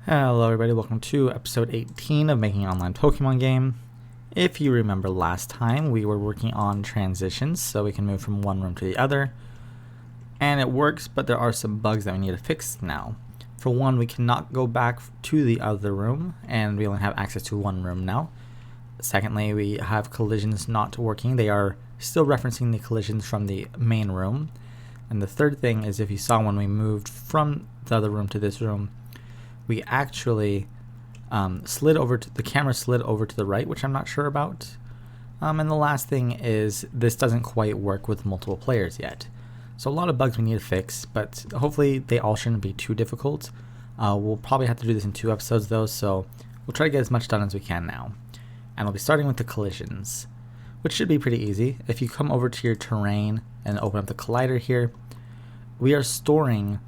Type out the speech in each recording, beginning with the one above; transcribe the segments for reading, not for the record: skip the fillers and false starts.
Hello everybody, welcome to episode 18 of Making an Online Pokemon Game. If you remember last time, we were working on transitions so we can move from one room to the other. And it works, but there are some bugs that we need to fix now. For one, we cannot go back to the other room, and we only have access to one room now. Secondly, we have collisions not working. They are still referencing the collisions from the main room. And the third thing is, if you saw when we moved from the other room to this room, we actually the camera slid over to the right, which I'm not sure about. And the last thing is, this doesn't quite work with multiple players yet. So a lot of bugs we need to fix, but hopefully they all shouldn't be too difficult. We'll probably have to do this in 2 episodes though, so we'll try to get as much done as we can now. And we'll be starting with the collisions, which should be pretty easy. If you come over to your terrain and open up the collider here, we are storing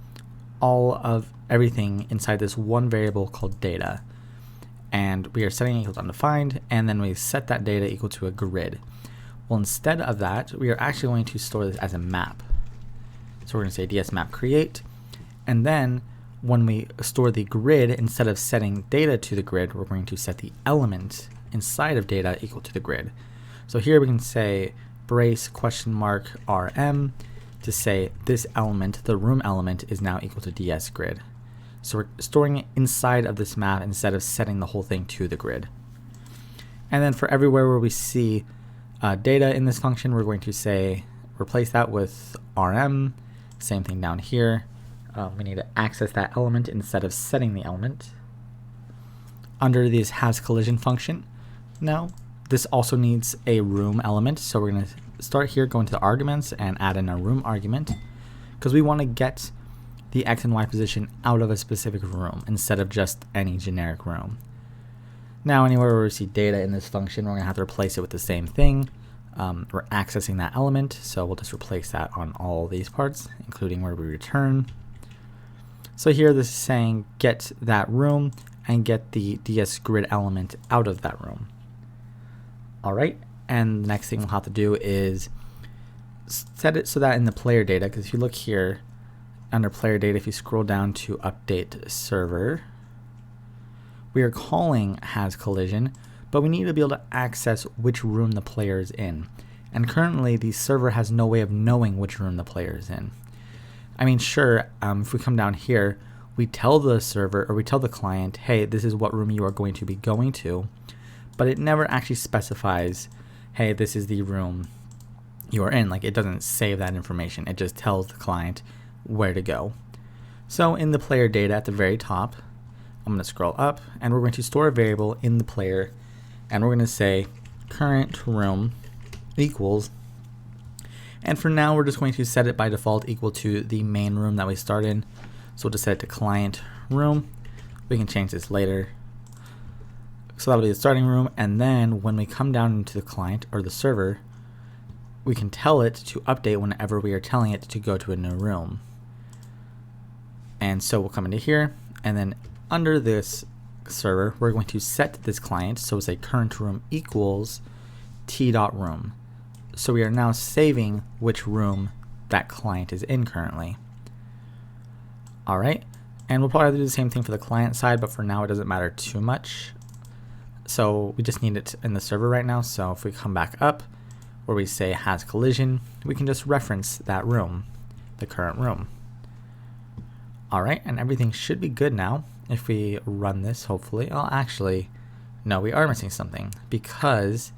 all of everything inside this one variable called data, and we are setting it equal to undefined, and then we set that data equal to a grid. Well, instead of that, we are actually going to store this as a map. So we're going to say ds map create, and then when we store the grid, instead of setting data to the grid, we're going to set the element inside of data equal to the grid. So here we can say brace $rm to say this element, the room element, is now equal to ds grid. So we're storing it inside of this map instead of setting the whole thing to the grid. And then for everywhere where we see data in this function, we're going to say replace that with rm. Same thing down here. We need to access that element instead of setting the element. Under this has collision function, now this also needs a room element, so we're going to start here, go into the arguments and add in a room argument, because we want to get the X and Y position out of a specific room instead of just any generic room. Now anywhere where we see data in this function, we're going to have to replace it with the same thing. We're accessing that element, so we'll just replace that on all these parts, including where we return. So here this is saying get that room and get the ds grid element out of that room. Alright, and the next thing we'll have to do is set it so that in the player data, because if you look here under player data, if you scroll down to update server, we are calling has collision, but we need to be able to access which room the player is in. And currently the server has no way of knowing which room the player is in. I mean, sure, if we come down here, we tell the server, or we tell the client, hey, this is what room you are going to be going to, but it never actually specifies, hey, this is the room you are in. Like, it doesn't save that information. It just tells the client where to go. So in the player data at the very top, I'm going to scroll up, and we're going to store a variable in the player, and we're going to say current room equals, and for now we're just going to set it by default equal to the main room that we start in. So we'll just set it to client room. We can change this later. So that'll be the starting room, and then when we come down into the client or the server, we can tell it to update whenever we are telling it to go to a new room. And so we'll come into here, and then under this server, we're going to set this client, so we'll say current room equals t.room. So we are now saving which room that client is in currently. Alright, and we'll probably have to do the same thing for the client side, but for now it doesn't matter too much. So we just need it in the server right now, so if we come back up where we say has collision, we can just reference that room, the current room. Alright, and everything should be good now. If we run this, hopefully, oh, actually, no, we are missing something, because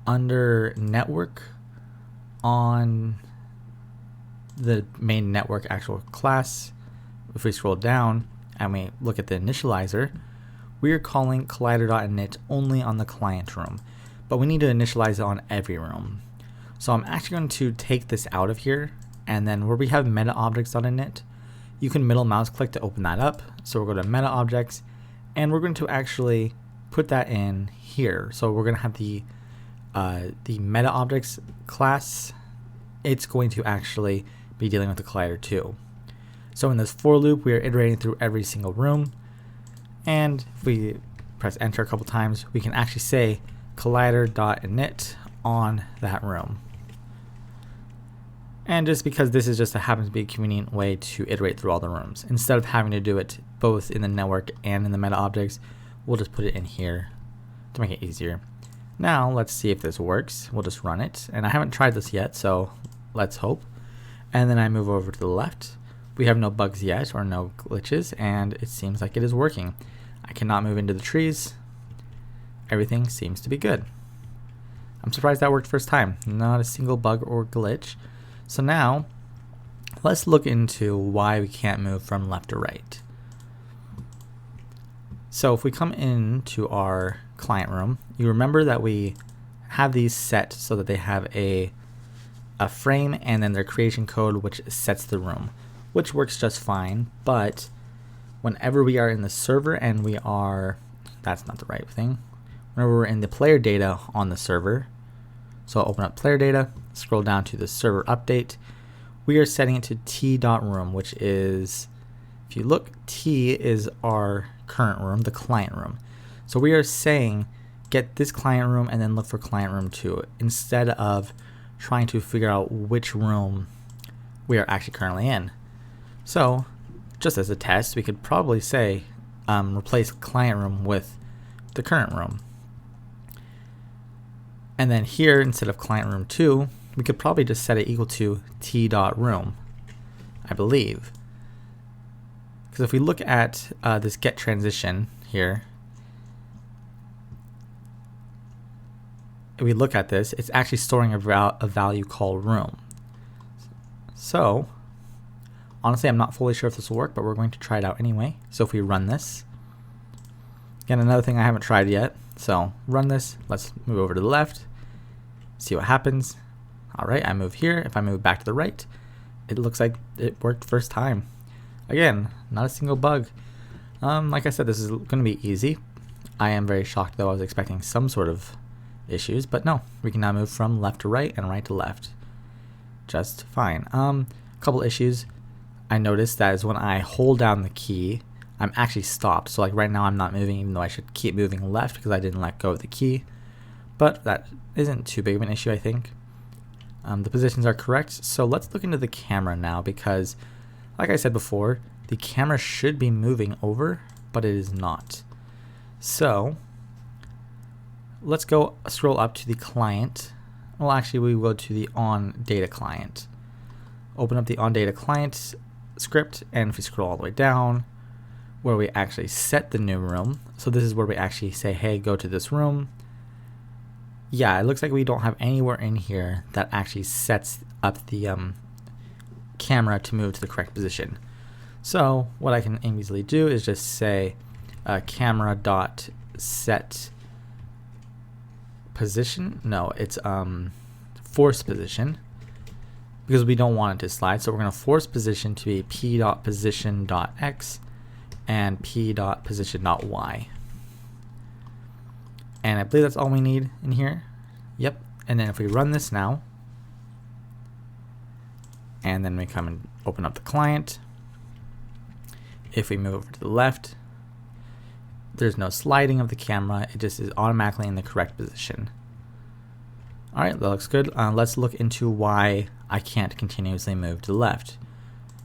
under network on the main network actual class, if we scroll down and we look at the initializer, we are calling collider.init only on the client room, but we need to initialize it on every room. So I'm actually going to take this out of here, and then where we have meta objects.init, you can middle mouse click to open that up. So we'll go to meta objects, and we're going to actually put that in here. So we're going to have the meta objects class. It's going to actually be dealing with the collider too. So in this for loop, we are iterating through every single room, and if we press enter a couple times, we can actually say collider.init on that room. And just because this is just happens to be a convenient way to iterate through all the rooms, instead of having to do it both in the network and in the meta objects. We'll just put it in here to make it easier. Now let's see if this works. We'll just run it, and I haven't tried this yet, so let's hope. And then I move over to the left. We have no bugs yet or no glitches, and it seems like it is working. I cannot move into the trees. Everything seems to be good. I'm surprised that worked first time. Not a single bug or glitch. So now let's look into why we can't move from left to right. So if we come into our client room, you remember that we have these set so that they have a frame and then their creation code which sets the room, which works just fine. But whenever we are in the server and we are, that's not the right thing, whenever we're in the player data on the server, so I'll open up player data, scroll down to the server update, we are setting it to t.room, which is, if you look, T is our current room, the client room. So we are saying get this client room and then look for client room 2 instead of trying to figure out which room we are actually currently in. So just as a test, we could probably say replace client room with the current room. And then here, instead of client room 2, we could probably just set it equal to t.room, I believe. Because if we look at this get transition here, if we look at this, it's actually storing a value called room. So honestly, I'm not fully sure if this will work, but we're going to try it out anyway. So if we run this, again, another thing I haven't tried yet. So run this, let's move over to the left, see what happens. All right, I move here. If I move back to the right, it looks like it worked first time. Again, not a single bug. Like I said, this is going to be easy. I am very shocked though. I was expecting some sort of issues, but no, we can now move from left to right and right to left just fine. A couple issues I noticed that is when I hold down the key, I'm actually stopped. So like right now I'm not moving, even though I should keep moving left because I didn't let go of the key. But that isn't too big of an issue, I think. The positions are correct. So let's look into the camera now, because like I said before, the camera should be moving over, but it is not. So let's go scroll up to the client. Well, actually we will go to the on data client. Open up the on data client script, and if we scroll all the way down where we actually set the new room, so this is where we actually say, hey, go to this room. Yeah, it looks like we don't have anywhere in here that actually sets up the camera to move to the correct position. So what I can easily do is just say camera dot set position. No, it's force position, because we don't want it to slide. So we're going to force position to be p.position.x and p.position.y. And I believe that's all we need in here. Yep. And then if we run this now, and then we come and open up the client, if we move over to the left, there's no sliding of the camera. It just is automatically in the correct position. All right, that looks good. Let's look into why I can't continuously move to the left.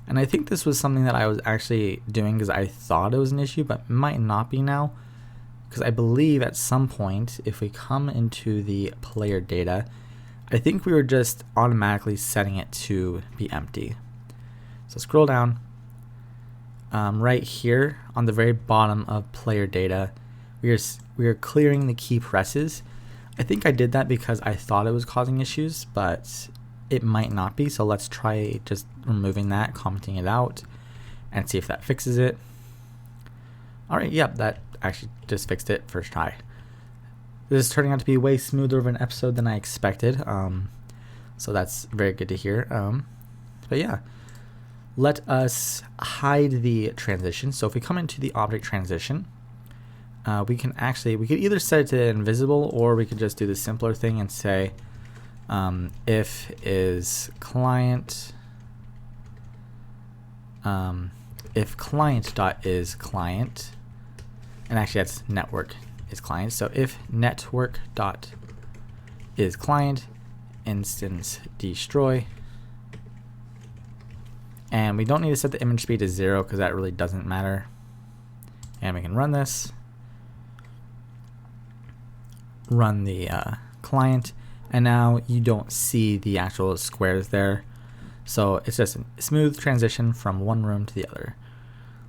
And I think this was something that I was actually doing because I thought it was an issue, but might not be now. Because I believe at some point, if we come into the player data, I think we were just automatically setting it to be empty. So scroll down. Right here on the very bottom of player data, we are clearing the key presses. I think I did that because I thought it was causing issues, but it might not be. So let's try just removing that, commenting it out, and see if that fixes it. All right, yep, that actually just fixed it first try. This is turning out to be way smoother of an episode than I expected. So that's very good to hear. But yeah, let us hide the transition. So if we come into the object transition, we could either set it to invisible, or we could just do the simpler thing and say if is client, if client dot is client, and actually that's network is client. So if network dot is client, instance destroy. And we don't need to set the image speed to 0 because that really doesn't matter. And we can run this, run the client, and now you don't see the actual squares there. So it's just a smooth transition from one room to the other.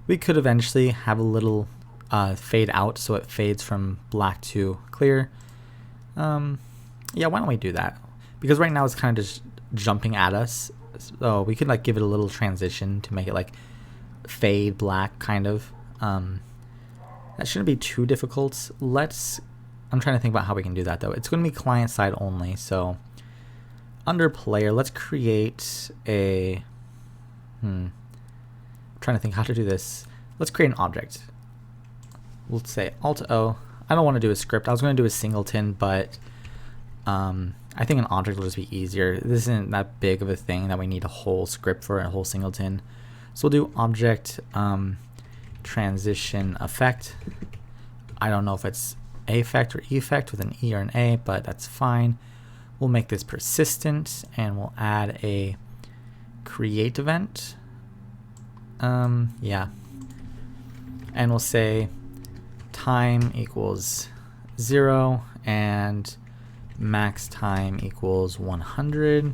We could eventually have a little fade out, so it fades from black to clear. Yeah, why don't we do that? Because right now it's kind of just jumping at us. So we could like give it a little transition to make it like fade black kind of. That shouldn't be too difficult. I'm trying to think about how we can do that though. It's going to be client side only. So under player, let's create a, I'm trying to think how to do this. Let's create an object. Let's say Alt O. I don't want to do a script. I was going to do a singleton, but I think an object will just be easier. This isn't that big of a thing that we need a whole script for, a whole singleton. So we'll do object transition effect. I don't know if it's affect or effect with an E or an A, but that's fine. We'll make this persistent and we'll add a create event. Yeah. And we'll say time equals 0 and max time equals 100.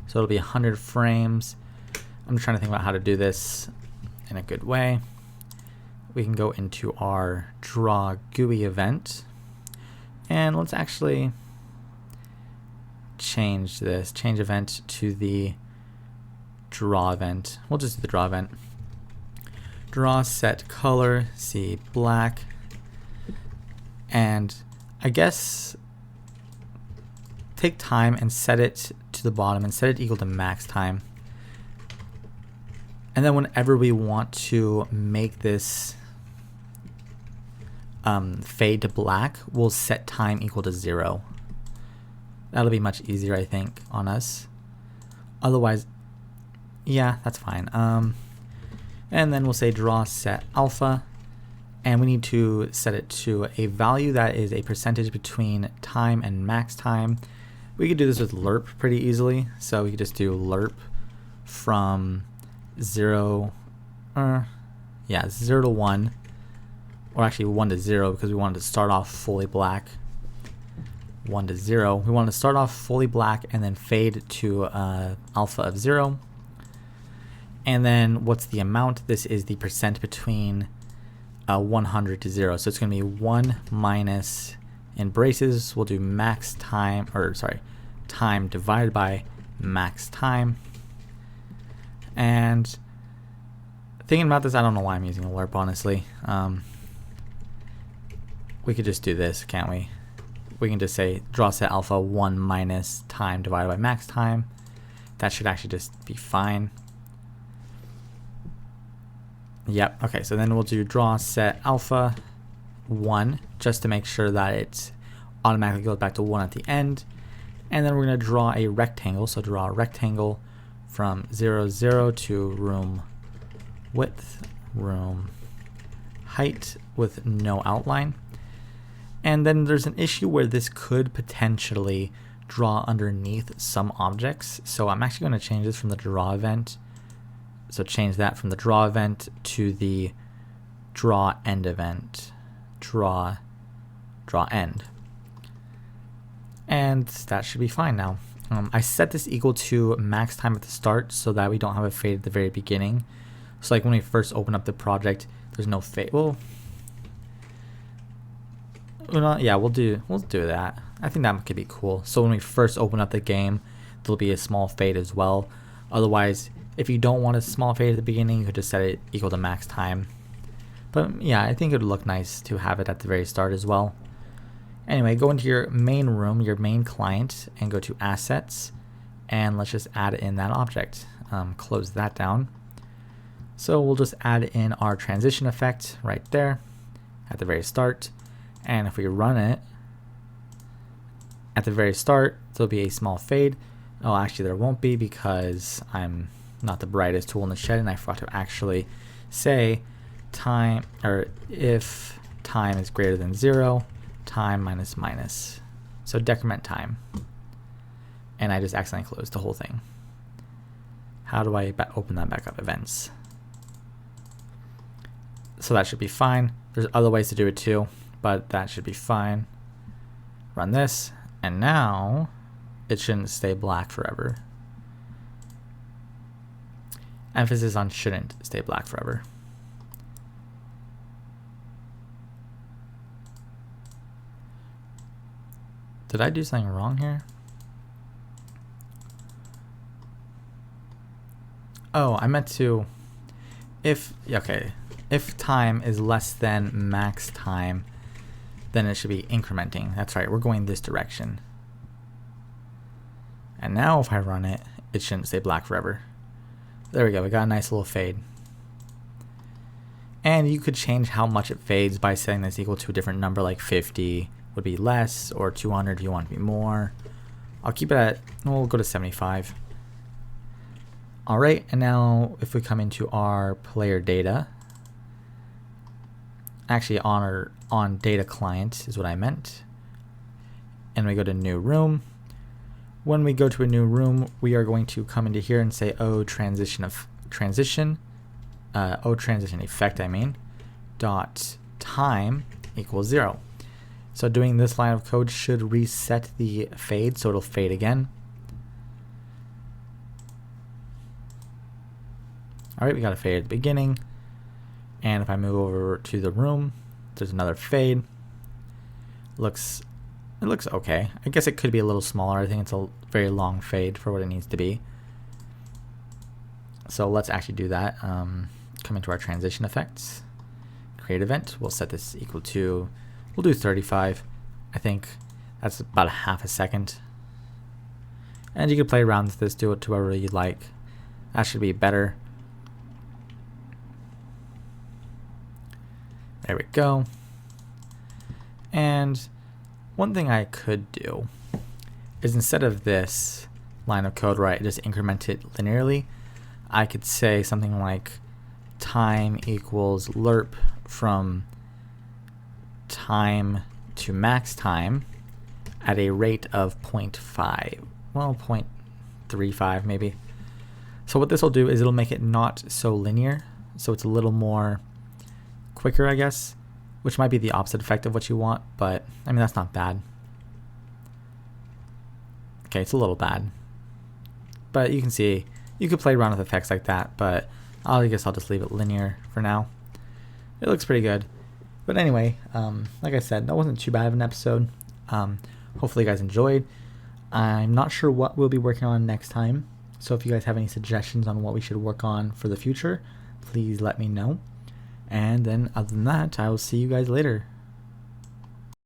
So it'll be 100 frames. I'm trying to think about how to do this in a good way. We can go into our draw GUI event and let's actually change this, change event to the draw event. We'll just do the draw event. Draw set color, see black, and I guess take time and set it to the bottom and set it equal to max time. And then whenever we want to make this fade to black, we'll set time equal to 0. That'll be much easier, I think, on us. Otherwise, yeah, that's fine. And then we'll say draw set alpha, and we need to set it to a value that is a percentage between time and max time. We could do this with lerp pretty easily. So we could just do lerp from 0 to 1, or actually 1 to 0 because we wanted to start off fully black. 1 to 0. We want to start off fully black and then fade to alpha of 0. And then what's the amount? This is the percent between 100 to 0. So it's going to be 1 minus, in braces, we'll do max time, or sorry, time divided by max time. And thinking about this, I don't know why I'm using a lerp, honestly. We could just do this, can't we? We can just say draw set alpha 1 minus time divided by max time. That should actually just be fine. Yep, okay, so then we'll do draw set alpha 1 just to make sure that it automatically goes back to 1 at the end. And then we're going to draw a rectangle, so draw a rectangle from 0, 0 to room width, room height with no outline. And then there's an issue where this could potentially draw underneath some objects. So I'm actually going to change this from the draw event. So change that from the draw event to the draw end event. Draw end. And that should be fine now. I set this equal to max time at the start so that we don't have a fade at the very beginning. So like when we first open up the project, there's no fade. Well, yeah, we'll do that. I think that could be cool. So when we first open up the game, there'll be a small fade as well. Otherwise, if you don't want a small fade at the beginning, you could just set it equal to max time. But yeah, I think it would look nice to have it at the very start as well. Anyway, go into your main room, your main client, and go to assets, and let's just add in that object. Close that down. So we'll just add in our transition effect right there at the very start. And if we run it, at the very start, there'll be a small fade. Oh, actually there won't be because I'm not the brightest tool in the shed and I forgot to actually say time, or if time is greater than 0, time minus minus. So decrement time. And I just accidentally closed the whole thing. How do I open that back up? Events. So that should be fine. There's other ways to do it too, but that should be fine. Run this, and now it shouldn't stay black forever. Emphasis on shouldn't stay black forever. Did I do something wrong here? Oh, I meant to, if time is less than max time, then it should be incrementing. That's right, we're going this direction. And now if I run it, it shouldn't stay black forever. There we go, we got a nice little fade. And you could change how much it fades by setting this equal to a different number, like 50 would be less, or 200 if you want it to be more. I'll keep it at, we'll go to 75. Alright, and now if we come into our player data, actually on data client is what I meant, and we go to new room. When we go to a new room, we are going to come into here and say transition effect, dot time equals 0. So doing this line of code should reset the fade, so it'll fade again. Alright, we got a fade at the beginning, and if I move over to the room, there's another fade. It looks okay. I guess it could be a little smaller. I think it's a very long fade for what it needs to be. So let's actually do that. Come into our transition effects, create event. We'll set this equal to, we'll do 35. I think that's about a half a second. And you can play around with this, do it to whatever you like. That should be better. There we go. And one thing I could do is, instead of this line of code where I just increment it linearly, I could say something like time equals lerp from time to max time at a rate of 0.5. Well, 0.35 maybe. So what this will do is it'll make it not so linear, so it's a little more quicker, I guess, which might be the opposite effect of what you want, but I mean, that's not bad. Okay, it's a little bad, but you can see you could play around with effects like that, but I guess I'll just leave it linear for now. It looks pretty good. But anyway, like I said, that wasn't too bad of an episode. Hopefully you guys enjoyed. I'm not sure what we'll be working on next time, so if you guys have any suggestions on what we should work on for the future, please let me know. And then other than that, I will see you guys later.